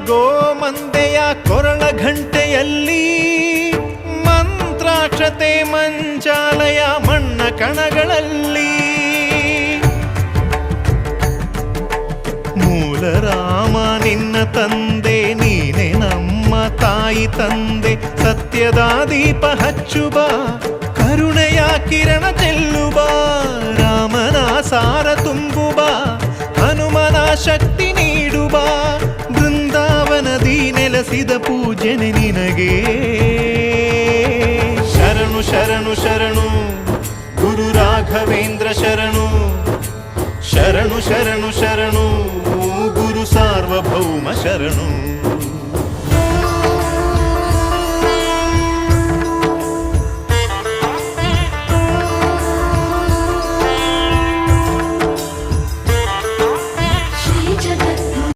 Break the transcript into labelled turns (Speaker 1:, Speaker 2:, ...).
Speaker 1: ಗೋಮಂದೆಯ ಕೊರಳ ಘಂಟೆಯಲ್ಲಿ ಮಂತ್ರಾಕ್ಷತೆ ಮಂಚಾಲಯ ಮಣ್ಣ ಕಣಗಳಲ್ಲಿ ಮೂಲ ರಾಮ ನಿನ್ನ ತಂದೆ ನೀನೆ ನಮ್ಮ ತಾಯಿ ತಂದೆ ಸತ್ಯದ ದೀಪ ಹಚ್ಚುವ ಕರುಣೆಯ ಕಿರಣ ಚೆಲ್ಲುವ ರಾಮನ ಸಾರ ತುಂಬುವ ಹನುಮನ ಶಕ್ತಿ ನೀಡುವ ಬೃಂದಾವನದಿ ನೆಲೆಸಿದ ಪೂಜನೆ ನಿನಗೆ ಶರಣು ಶರಣು ಶರಣು ಗುರು ರಾಘವೇಂದ್ರ ಶರಣು ಶರಣು ಶರಣು ಶರಣು ಗುರು ಸಾರ್ವಭೌಮ ಶರಣು